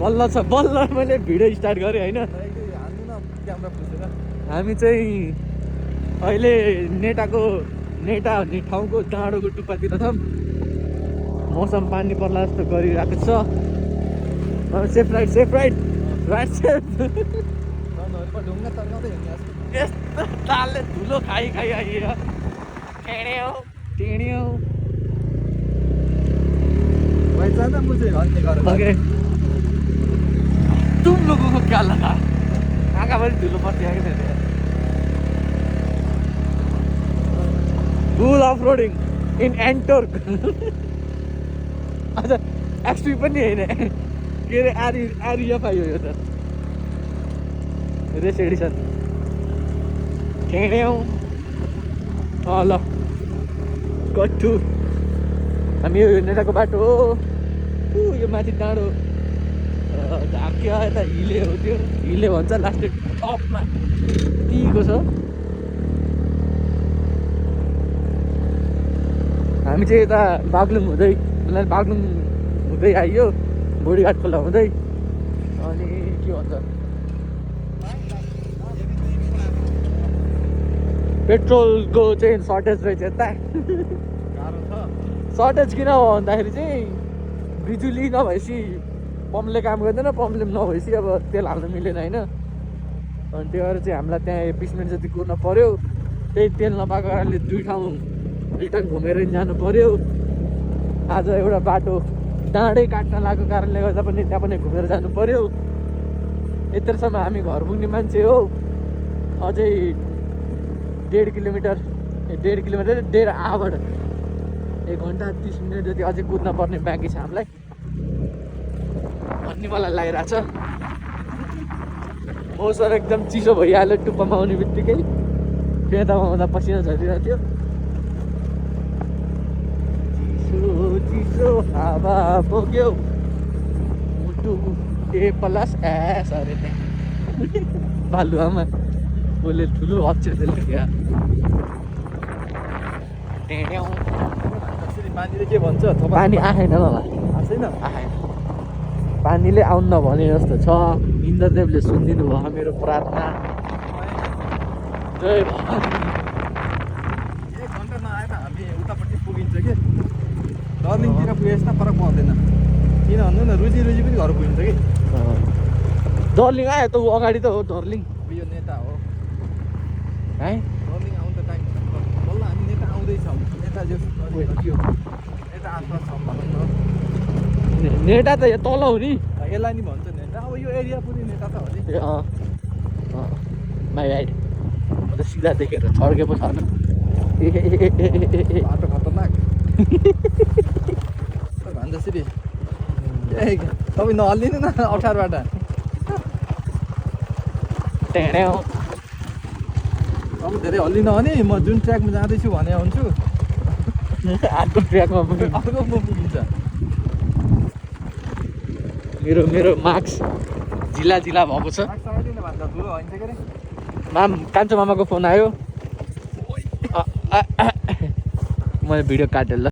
बल्ल छ बल्ल मैले भिडियो स्टार्ट गरेँ होइन। हामी चाहिँ अहिले नेटा भन्ने ठाउँको डाँडोको टुप्पातिर छौँ। मौसम पानी पर्ला जस्तो गरिरहेको छ। सेफ राइड यस्तो तालले धुलो खाइ आइयो। ओके तुम लोगों को क्या लगा आँखाभरि धुलो परिदिएको थियो। फुल अफ रोडिङ इन एन्टोर्क। अझ एक्सपी पनि होइन के अरे आरिया पाइयो यो त रेस एडिसन। ल कट्टु हामी यो नेटाको बाटो हो। यो माथि डाँडो झाक्यो यता हिले हो। त्यो हिले भन्छ लास्टै टपमा टीको छ। हामी चाहिँ यता बागलुङ हुँदै आइयो बोडीघाट खोला हुँदै। अनि के भन्छ पेट्रोलको चाहिँ सर्टेज रहेछ यता। सर्टेज किन हो भन्दाखेरि चाहिँ बिजुली नभएपछि पम्पले काम गर्दैन। पम्पले नभएपछि अब तेल हाल्नु मिलेन होइन। अनि त्यो भएर चाहिँ हामीलाई त्यहाँ 20 मिनट जति कुर्न पऱ्यो। त्यही तेल नपाएको कारणले 2 ठाउँ रिटर्न घुमेर जानु पऱ्यो। आज एउटा बाटो डाँडै काट्न लागेको कारणले गर्दा पनि त्यहाँ पनि घुमेर जानु पऱ्यो। यत्रसम्म हामी घर पुग्ने मान्छे हो। अझै 1.5 किलोमिटर 1.5 आवर 1 घन्टा 30 मिनट जति अझै कुद्न पर्ने बाँकी छ हामीलाई भन्ने मलाई लागिरहेछ। मौसम एकदम चिसो भइहाल्यो। टुप्पामा आउने बित्तिकै पेदामा आउँदा पसिना झरिरहेको थियो। चिसो हावा बोक्यो मुटु प्लस एस अरे बालुवामा बोले ठुलो अक्षर लेख्या। पानीले के भन्छ पानी आएन मलाई आएन। पानीले आउन भने जस्तो छ। इन्द्रदेवले सुनिदिनु भयो मेरो प्रार्थना। जय भवानी। 1 घन्टा नआए त हामी उतापट्टि पुगिन्छ कि दर्लिङतिर पुगेछ न फरक पर्दैन। किन भन्नु न रुचि पनि घर पुगिन्छ कि। दर्लिङ आयो त ऊ अगाडि त हो दर्लिङ। यो नेता हो है दर्लिङ आउनु त टाइम बल्ल हामी नेता आउँदैछौँ। नेता जो नेता आउँछौँ भनौँ न। नेटा त यहाँ तल हो नि। यसलाई नि भन्छ नेता। अब यो एरिया पुरै नेता त हो नि। My right. म त सिधा देखेर छड्के पो छैन। बाटो खतरनाक भन्छ तपाईँ नहल्लिनु न 18बाट। अब धेरै हल्लिन भने म जुन ट्र्याकमा जाँदैछु भने हुन्छु अर्को ट्र्याकमा पुगिन्छ। मेरो मार्क्स जिल्ला भएको छ। कान्छो मामाको फोन आयो। मैले भिडियो काटेँ ल।